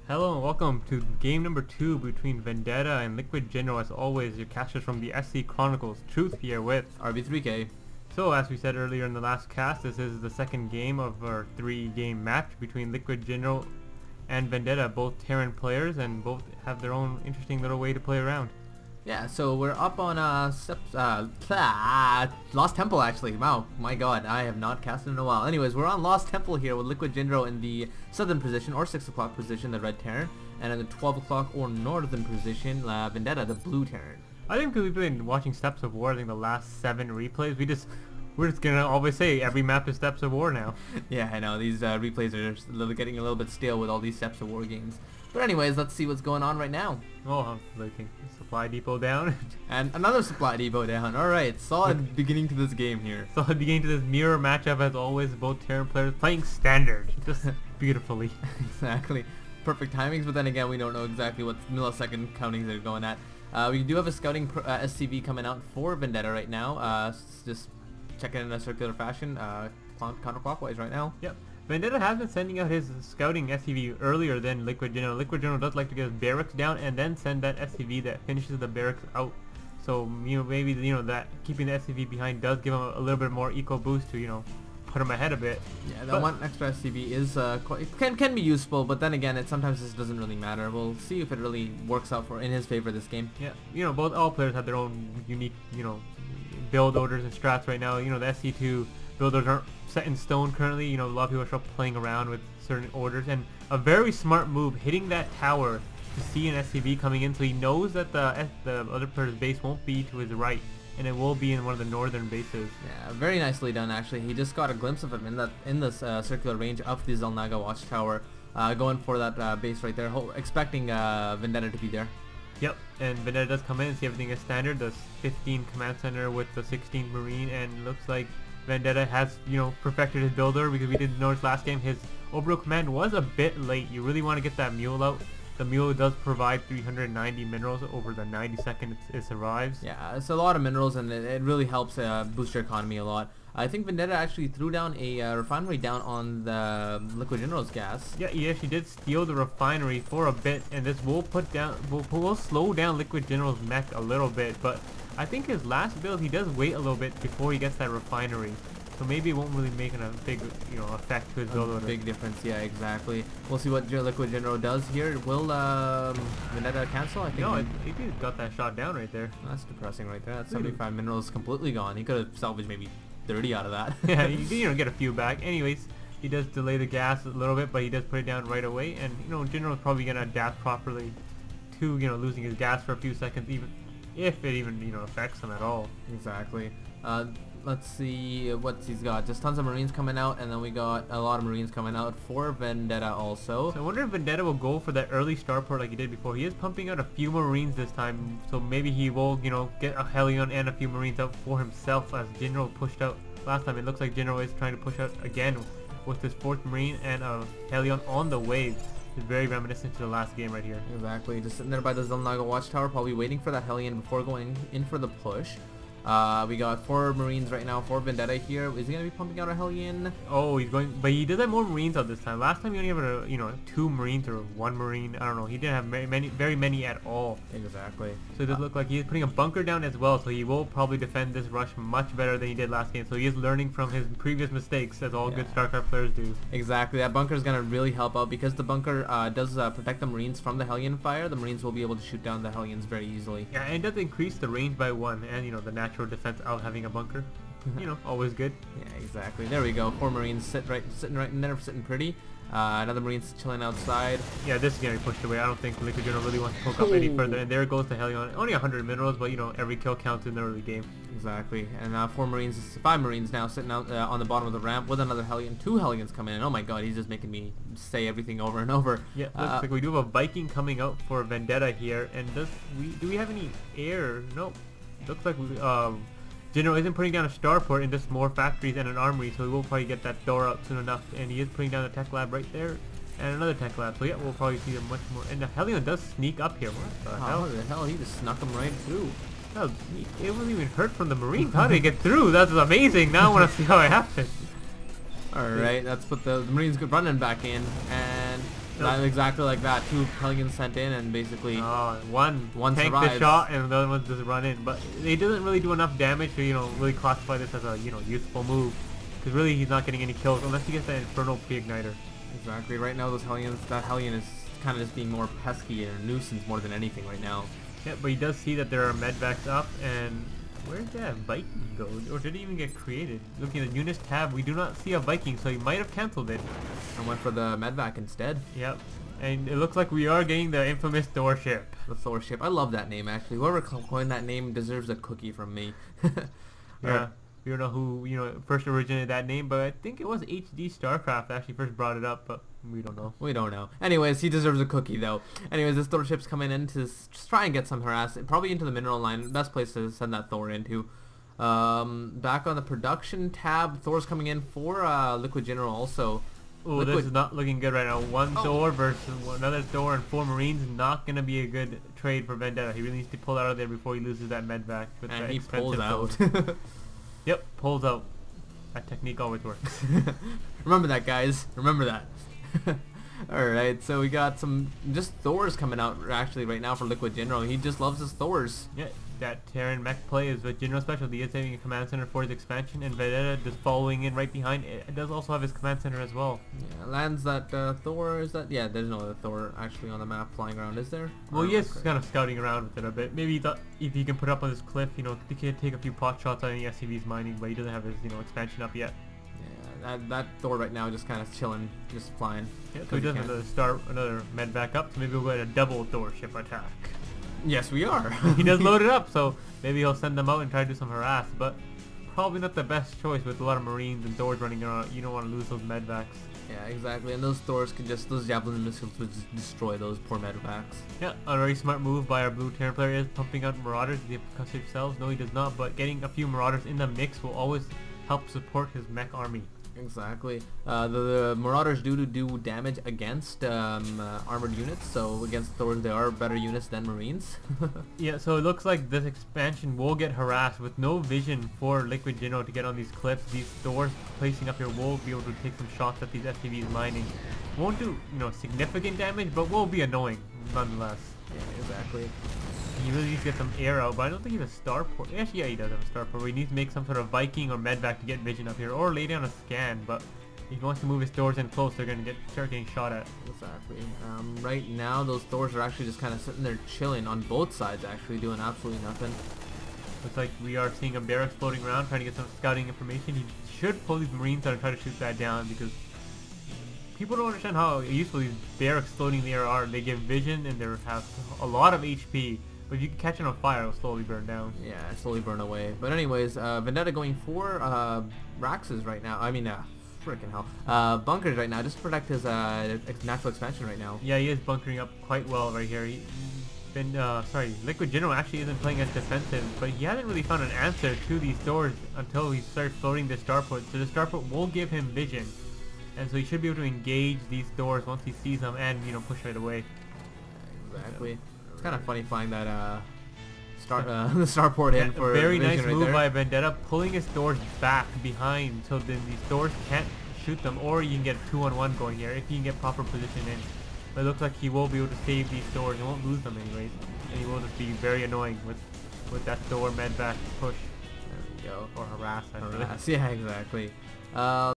Hello and welcome to game number 2 between Vendetta and Liquid Jinro. As always, your casters from the SC Chronicles. Truth here with RB3K. So as we said earlier in the last cast, this is the second game of our 3-game match between Liquid Jinro and Vendetta, both Terran players, and both have their own interesting little way to play around. Yeah, so we're up on Lost Temple actually. Wow, my god, I have not casted in a while. Anyways, we're on Lost Temple here with Liquid Jinro in the southern position, or 6 o'clock position, the red Terran, and in the 12 o'clock or northern position, Vendetta, the blue Terran. I think we've been watching Steps of War, I think the last 7 replays. We're just gonna always say every map is Steps of War now. Yeah, I know, these replays are getting a little bit stale with all these Steps of War games. But anyways, let's see what's going on right now. Oh, I'm looking. Supply depot down. And another supply depot down. Alright, solid beginning to this game here. Solid beginning to this mirror matchup as always, both Terran players playing standard. Just beautifully. Exactly. Perfect timings, but then again, we don't know exactly what millisecond countings they're going at. We do have a scouting SCV coming out for Vendetta right now. Just checking in a circular fashion, counterclockwise right now. Yep. Vendetta has been sending out his scouting SCV earlier than Liquid Jinro. Liquid Jinro does like to get his barracks down and then send that SCV that finishes the barracks out. So, maybe, that keeping the SCV behind does give him a little bit more eco boost to, put him ahead a bit. Yeah, that one extra SCV is can be useful, but then again, sometimes this doesn't really matter. We'll see if it really works out in his favor this game. Yeah, all players have their own unique, build orders and strats right now. The SC2 builders aren't set in stone currently. A lot of people are still playing around with certain orders, and a very smart move hitting that tower to see an SCV coming in, so he knows that the other player's base won't be to his right, and it will be in one of the northern bases. Yeah, very nicely done actually. He just got a glimpse of him in this circular range of the Zelnaga watchtower, going for that base right there, expecting Vendetta to be there. Yep, and Vendetta does come in and see everything is standard. The 15 command center with the 16 marine, and looks like Vendetta has, perfected his builder, because we did notice last game his overall command was a bit late. You really want to get that mule out. The mule does provide 390 minerals over the 90 seconds it survives. Yeah, it's a lot of minerals, and it really helps boost your economy a lot. I think Vendetta actually threw down a refinery down on the Liquid Jinro's gas. Yeah, he actually did steal the refinery for a bit, and this will will slow down Liquid Jinro's mech a little bit, but I think his last build he does wait a little bit before he gets that refinery. So maybe it won't really make a big, effect to his build order. Big difference, yeah, exactly. We'll see what Liquid Jinro does here. Will Vendetta cancel? I think. No, he got that shot down right there. That's depressing right there. That's 75 minerals completely gone. He could have salvaged maybe 30 out of that. Yeah, you get a few back. Anyways, he does delay the gas a little bit, but he does put it down right away. And Jinro's probably gonna adapt properly to losing his gas for a few seconds, even if it even affects him at all. Exactly. Let's see what he's got. Just tons of Marines coming out, and then we got a lot of Marines coming out for Vendetta also. So I wonder if Vendetta will go for that early starport like he did before. He is pumping out a few Marines this time, so maybe he will, get a Hellion and a few Marines out for himself, as Jinro pushed out last time. It looks like Jinro is trying to push out again with his 4th Marine and a Hellion on the way. It's very reminiscent to the last game right here. Exactly, just sitting there by the Zelnaga watchtower, probably waiting for that Hellion before going in for the push. We got 4 Marines right now for Vendetta here. Is he going to be pumping out a Hellion? Oh, he's going, but he does have more Marines out this time. Last time he only had 2 Marines or 1 Marine. I don't know. He didn't have very many at all. Exactly. So it does look like he's putting a bunker down as well. So he will probably defend this rush much better than he did last game. So he is learning from his previous mistakes, as all good StarCraft players do. Exactly. That bunker is going to really help out, because the bunker does protect the Marines from the Hellion fire. The Marines will be able to shoot down the Hellions very easily. Yeah, and it does increase the range by 1, and the natural defense out having a bunker. Always good. Yeah, exactly. There we go. 4 Marines sitting right in there, sitting pretty. Another Marine's chilling outside. Yeah, this is gonna be pushed away. I don't think Liquid Jinro really wants to poke up any further. And there goes the Hellion. Only 100 minerals, but every kill counts in the early game. Exactly. And 5 Marines now sitting out on the bottom of the ramp with another Hellion. 2 Hellions coming in. Oh my god, he's just making me say everything over and over. Yeah, looks like we do have a Viking coming out for Vendetta here. And do we have any air? Nope. Looks like Jinro isn't putting down a starport, and just more factories and an armory, so we will probably get that door out soon enough. And he is putting down a tech lab right there, and another tech lab. So yeah, we'll probably see them much more. And the Hellion does sneak up here. What the hell? What the hell? He just snuck him right through. Oh, it wasn't even hurt from the Marines. How did he get through? That's amazing. Now I want to see how it happened. Alright, let's put the Marines running back in, and Not exactly like that. 2 Hellions sent in and basically one tank survives. the shot and the other one just run in. But it doesn't really do enough damage to really classify this as a useful move. Because really he's not getting any kills unless he gets that Infernal Pre-Igniter. Exactly. Right now those Hellions, that Hellion is kind of just being more pesky and a nuisance more than anything right now. Yeah, but he does see that there are medvacs up, and where did that Viking go? Or did it even get created? Looking at the units tab, we do not see a Viking, so he might have cancelled it. And went for the medvac instead. Yep. And it looks like we are getting the infamous Thor ship. The Thor ship. I love that name actually. Whoever coined that name deserves a cookie from me. Yeah. We don't know who, first originated that name, but I think it was HD StarCraft that actually first brought it up, but we don't know. We don't know. Anyways, he deserves a cookie though. Anyways, this Thor ship's coming in to just try and get some harass. Probably into the mineral line. Best place to send that Thor into. Back on the production tab, Thor's coming in for Liquid Jinro also. Oh, this is not looking good right now. One Thor versus another Thor and 4 Marines, not going to be a good trade for Vendetta. He really needs to pull out of there before he loses that medvac. And he pulls out. Yep, pulls out. That technique always works. Remember that, guys. Remember that. Alright, so we got some just Thors coming out actually right now for Liquid Jinro. He just loves his Thors. Yeah, that Terran mech play is what Jinro's specialty is, having a command center for his expansion, and Vendetta just following in right behind. It does also have his command center as well. Yeah, lands that Thor, is that? Yeah, there's no other Thor actually on the map flying around, is there? Well, he is kind of scouting around with it a bit. Maybe he thought if he can put up on this cliff, he can take a few pot shots on any SCV's mining, but he doesn't have his, expansion up yet. Yeah, that Thor right now just kind of chilling, just flying. Yeah, so he doesn't start another med back up, so maybe we'll get a double Thor ship attack. Yes, we are. He does load it up, so maybe he'll send them out and try to do some harass, but probably not the best choice with a lot of Marines and Thors running around. You don't want to lose those medvacs. Yeah, exactly, and those Thors can those Javelin missiles would just destroy those poor medvacs. Yeah, a very smart move by our blue Terran player is pumping out Marauders. Does he have percussive cells? No, he does not, but getting a few Marauders in the mix will always help support his mech army. Exactly. The Marauders do damage against armored units, so against Thors they are better units than Marines. Yeah, so it looks like this expansion will get harassed with no vision for Liquid Jinro to get on these cliffs. These Thors placing up here will be able to take some shots at these SCVs mining. Won't do, significant damage, but will be annoying nonetheless. Yeah, exactly. He really needs to get some air out, but I don't think he has a starport. Actually, yeah, he does have a starport. He needs to make some sort of Viking or medvac to get vision up here, or lay down a scan. But if he wants to move his Thors in close, they're going to start getting shot at. Exactly. Right now, those Thors are actually just kind of sitting there chilling on both sides, actually doing absolutely nothing. Looks like we are seeing a barracks floating around, trying to get some scouting information. He should pull these Marines out and try to shoot that down, because people don't understand how useful these barracks floating in the air are. They give vision and they have a lot of HP. But if you can catch it on fire, it'll slowly burn down. Yeah, slowly burn away. But anyways, Vendetta going for Raxes right now. I mean, freaking hell. Bunkers right now, just to protect his natural expansion right now. Yeah, he is bunkering up quite well right here. Liquid Jinro actually isn't playing as defensive, but he hasn't really found an answer to these doors until he starts floating the starport. So the starport will give him vision, and so he should be able to engage these doors once he sees them and push right away. Exactly. Yeah. It's kind of funny finding that the starport in for a very nice right move there. by Vendetta, pulling his Thors back behind, so then these Thors can't shoot them, or you can get a 2-on-1 going here if you can get proper position in. But it looks like he will be able to save these Thors and won't lose them anyways, and he will just be very annoying with that Thor medvac push. There we go. Or harass, Yeah, exactly.